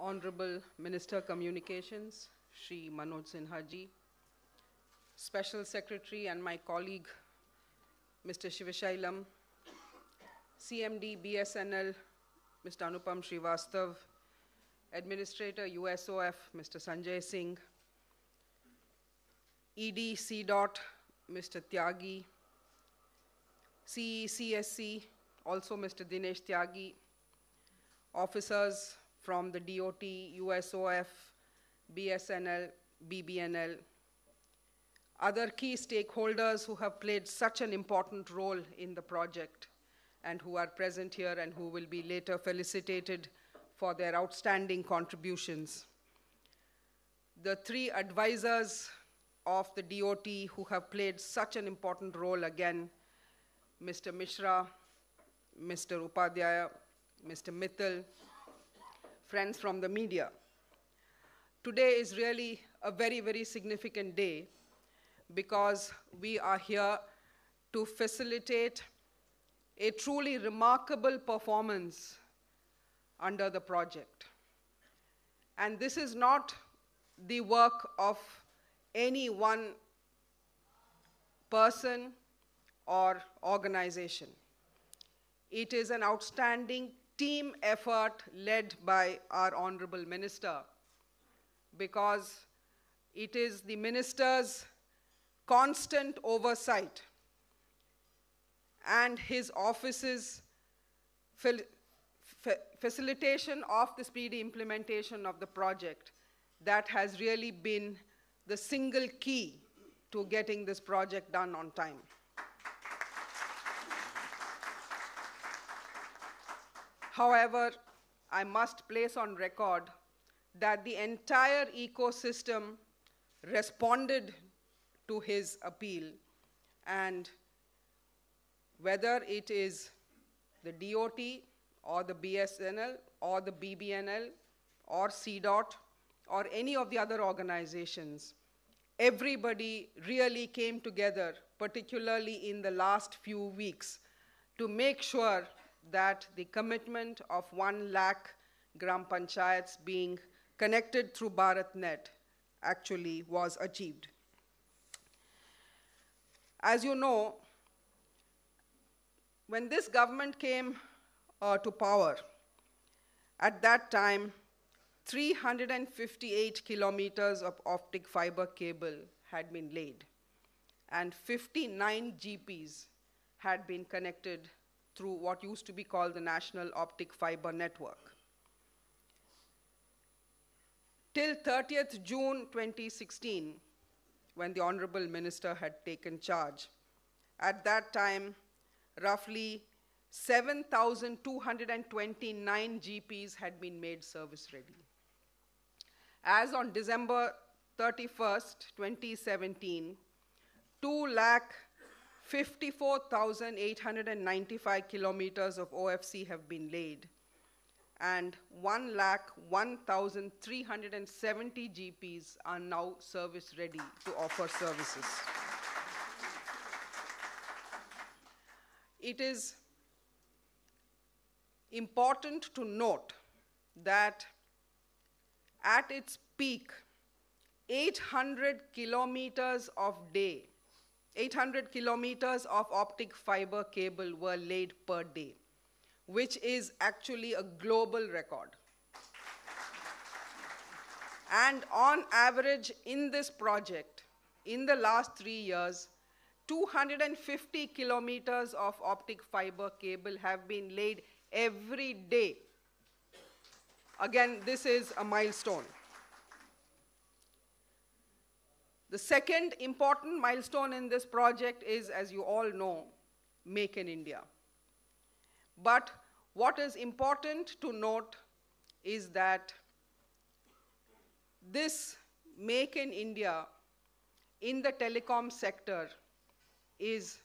Honorable Minister Communications, Shri Manoj Sinha ji, Special Secretary and my colleague, Mr. Shivashailam, CMD BSNL, Mr. Anupam Srivastav, Administrator USOF, Mr. Sanjay Singh, ED CDOT, Mr. Tyagi, CECSC, also Mr. Dinesh Tyagi, officers from the DoT, USOF, BSNL, BBNL, other key stakeholders who have played such an important role in the project and who are present here and who will be later felicitated for their outstanding contributions. The three advisors of the DoT who have played such an important role again, Mr. Mishra, Mr. Upadhyaya, Mr. Mittal, friends from the media. Today is really a very, very significant day because we are here to facilitate a truly remarkable performance under the project. And this is not the work of any one person or organization. It is an outstanding team effort led by our Honorable Minister, because it is the Minister's constant oversight and his office's facilitation of the speedy implementation of the project that has really been the single key to getting this project done on time. However, I must place on record that the entire ecosystem responded to his appeal, and whether it is the DoT or the BSNL or the BBNL or CDOT or any of the other organizations, everybody really came together, particularly in the last few weeks, to make sure that the commitment of 1 lakh Gram Panchayats being connected through BharatNet actually was achieved. As you know, when this government came to power, at that time, 358 kilometers of optic fiber cable had been laid, and 59 GPs had been connected through what used to be called the National Optic Fiber Network. Till 30th June 2016, when the Honorable Minister had taken charge, at that time, roughly 7,229 GPs had been made service ready. As on December 31st, 2017, 2,54,895 kilometers of OFC have been laid, and 1,01,370 GPs are now service ready to offer services. It is important to note that at its peak, 800 kilometers of optic fiber cable were laid per day, which is actually a global record. And on average in this project, in the last 3 years, 250 kilometers of optic fiber cable have been laid every day. Again, this is a milestone. The second important milestone in this project is, as you all know, Make in India. But what is important to note is that this Make in India in the telecom sector is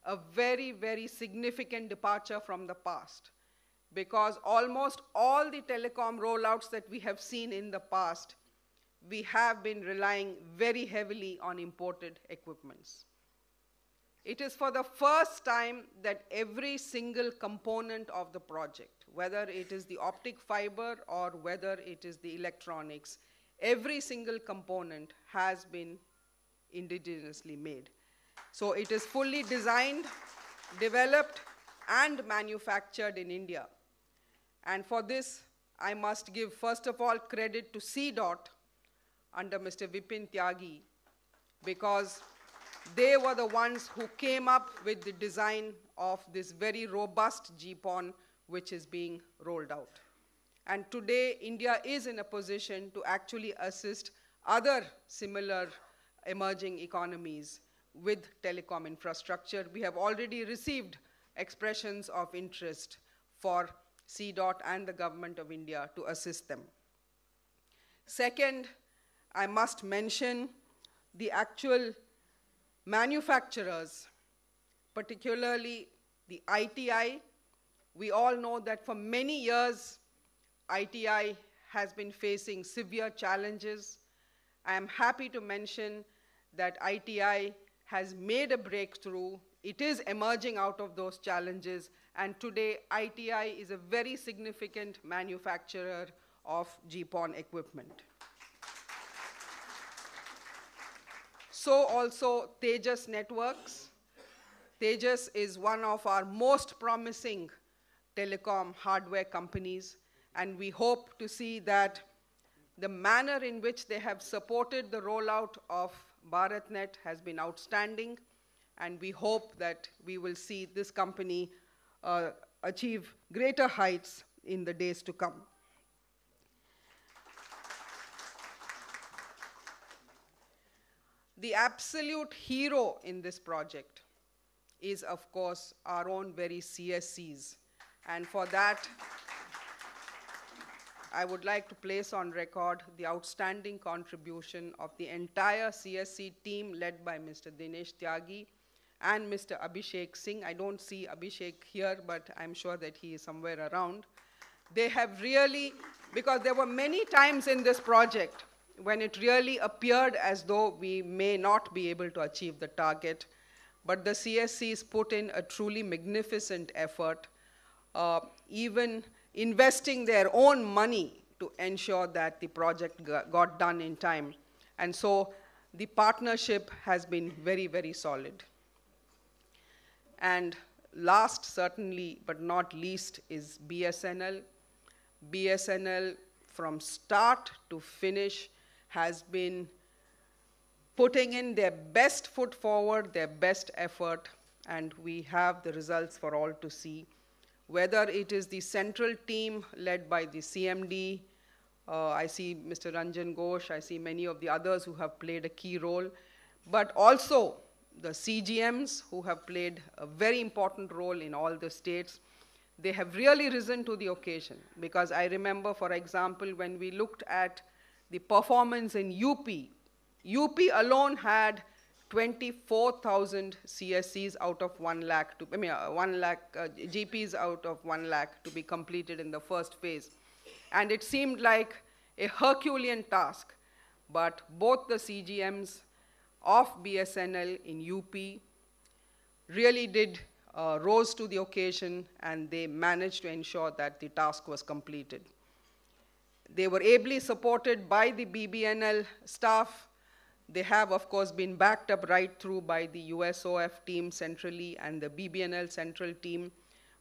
a very, very significant departure from the past, because almost all the telecom rollouts that we have seen in the past, we have been relying very heavily on imported equipments. It is for the first time that every single component of the project, whether it is the optic fiber or whether it is the electronics, every single component has been indigenously made. So it is fully designed, developed, and manufactured in India. And for this, I must give, first of all, credit to DoT under Mr. Vipin Tyagi, because they were the ones who came up with the design of this very robust GPON which is being rolled out. And today, India is in a position to actually assist other similar emerging economies with telecom infrastructure. We have already received expressions of interest for DoT and the government of India to assist them. Second, I must mention the actual manufacturers, particularly the ITI. We all know that for many years, ITI has been facing severe challenges. I am happy to mention that ITI has made a breakthrough. It is emerging out of those challenges, and today ITI is a very significant manufacturer of GPON equipment. So also Tejas Networks. Tejas is one of our most promising telecom hardware companies, and we hope to see that the manner in which they have supported the rollout of BharatNet has been outstanding, and we hope that we will see this company achieve greater heights in the days to come. The absolute hero in this project is, of course, our own very CSCs. And for that, I would like to place on record the outstanding contribution of the entire CSC team led by Mr. Dinesh Tyagi and Mr. Abhishek Singh. I don't see Abhishek here, but I'm sure that he is somewhere around. They have really, because there were many times in this project when it really appeared as though we may not be able to achieve the target, but the CSCs put in a truly magnificent effort, even investing their own money to ensure that the project got done in time. And so the partnership has been very, very solid. And last, certainly, but not least, is BSNL. BSNL, from start to finish, has been putting in their best foot forward, their best effort, and we have the results for all to see. Whether it is the central team led by the CMD, I see Mr. Ranjan Ghosh, I see many of the others who have played a key role, but also the CGMs who have played a very important role in all the states. They have really risen to the occasion, because I remember, for example, when we looked at the performance in UP, UP alone had 24,000 CSCs out of 1 lakh, 1 lakh GPs out of 1 lakh to be completed in the first phase. And it seemed like a Herculean task, but both the CGMs of BSNL in UP really did rose to the occasion, and they managed to ensure that the task was completed. They were ably supported by the BBNL staff. They have, of course, been backed up right through by the USOF team centrally and the BBNL central team.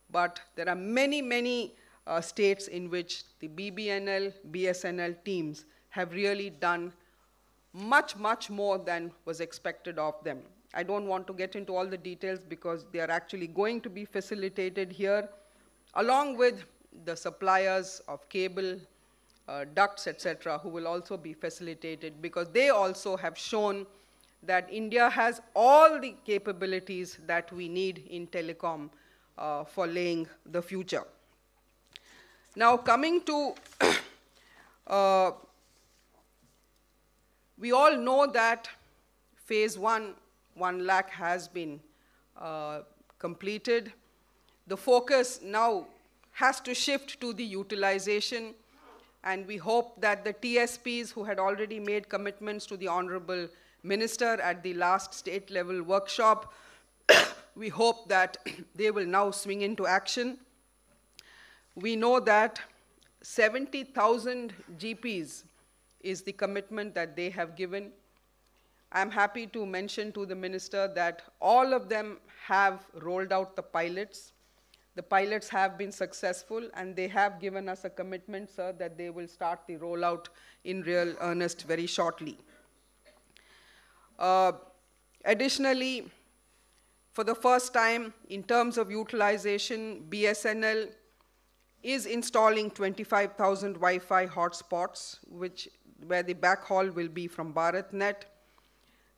But there are many, many states in which the BBNL, BSNL teams have really done much, much more than was expected of them. I don't want to get into all the details because they are actually going to be facilitated here, along with the suppliers of cable, ducts, etc., who will also be facilitated, because they also have shown that India has all the capabilities that we need in telecom for laying the future. Now, coming to, we all know that phase 1 lakh has been completed. The focus now has to shift to the utilization, and we hope that the TSPs who had already made commitments to the Honorable Minister at the last state-level workshop, we hope that they will now swing into action. we know that 70,000 GPs is the commitment that they have given. I'm happy to mention to the minister that all of them have rolled out the pilots. The pilots have been successful, and they have given us a commitment, sir, that they will start the rollout in real earnest very shortly. Additionally, for the first time, in terms of utilization, BSNL is installing 25,000 Wi-Fi hotspots, where the backhaul will be from BharatNet.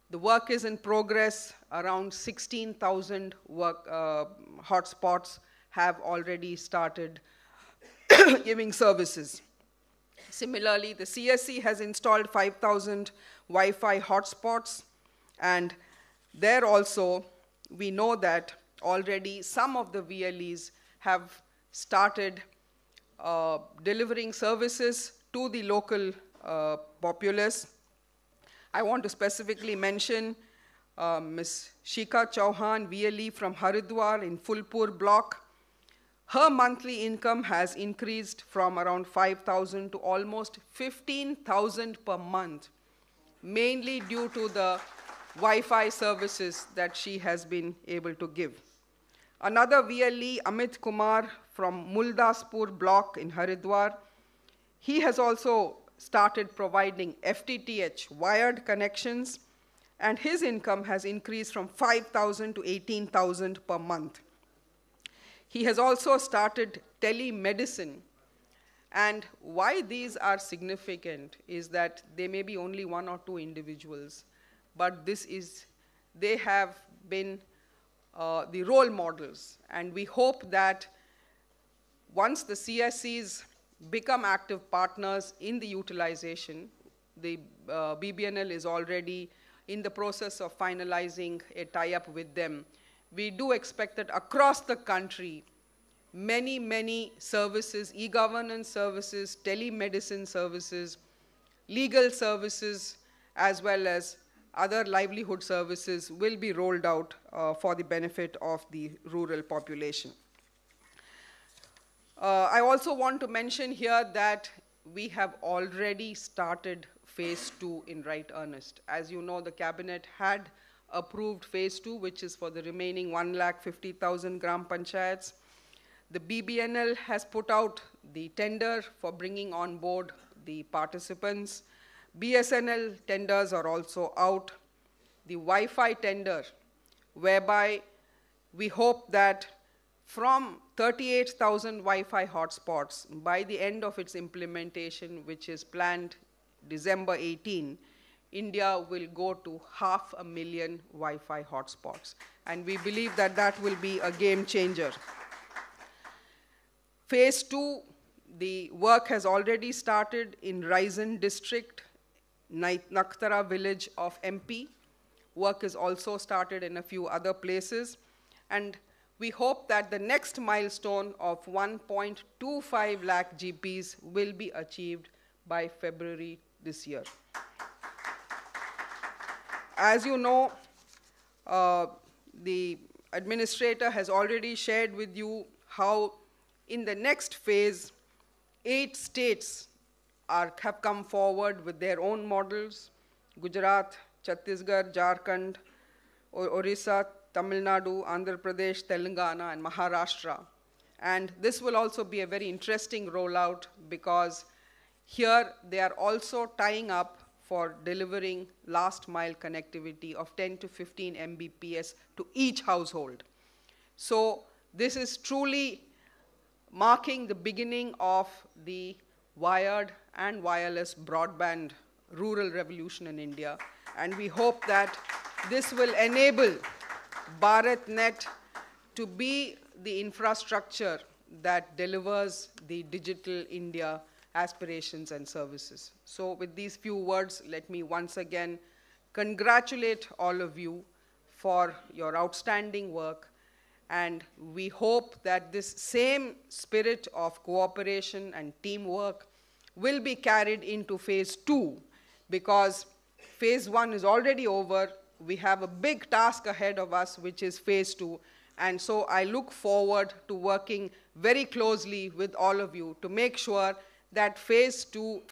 The work is in progress. Around 16,000 hotspots have already started giving services. Similarly, the CSC has installed 5,000 Wi-Fi hotspots, and there also we know that already some of the VLEs have started delivering services to the local populace. I want to specifically mention Ms. Shika Chauhan, VLE from Haridwar in Fulpur block. Her monthly income has increased from around 5,000 to almost 15,000 per month, mainly due to the Wi-Fi services that she has been able to give. Another VLE, Amit Kumar from Muldaspur block in Haridwar, he has also started providing FTTH wired connections, and his income has increased from 5,000 to 18,000 per month. He has also started telemedicine, and why these are significant is that they may be only one or two individuals, but they have been the role models, and we hope that once the CSCs become active partners in the utilization, the BBNL is already in the process of finalizing a tie-up with them. We do expect that across the country, many, many services, e-governance services, telemedicine services, legal services, as well as other livelihood services will be rolled out for the benefit of the rural population. I also want to mention here that we have already started phase 2 in right earnest. As you know, the cabinet had approved phase 2, which is for the remaining 150,000 gram panchayats. The BBNL has put out the tender for bringing on board the participants. BSNL tenders are also out. The Wi-Fi tender, whereby we hope that from 38,000 Wi-Fi hotspots, by the end of its implementation, which is planned December 18, India will go to 500,000 Wi-Fi hotspots. And we believe that that will be a game changer. Phase 2, the work has already started in Raisin district, Naktara village of MP. Work is also started in a few other places. And we hope that the next milestone of 1.25 lakh GPs will be achieved by February this year. As you know, the administrator has already shared with you how in the next phase, 8 states have come forward with their own models: Gujarat, Chhattisgarh, Jharkhand, Orissa, Tamil Nadu, Andhra Pradesh, Telangana, and Maharashtra. And this will also be a very interesting rollout, because here they are also tying up for delivering last mile connectivity of 10 to 15 Mbps to each household. So this is truly marking the beginning of the wired and wireless broadband rural revolution in India. And we hope that this will enable BharatNet to be the infrastructure that delivers the digital India aspirations and services. So with these few words, let me once again congratulate all of you for your outstanding work. And we hope that this same spirit of cooperation and teamwork will be carried into phase 2, because phase 1 is already over. We have a big task ahead of us, which is phase 2. And so I look forward to working very closely with all of you to make sure that phase 2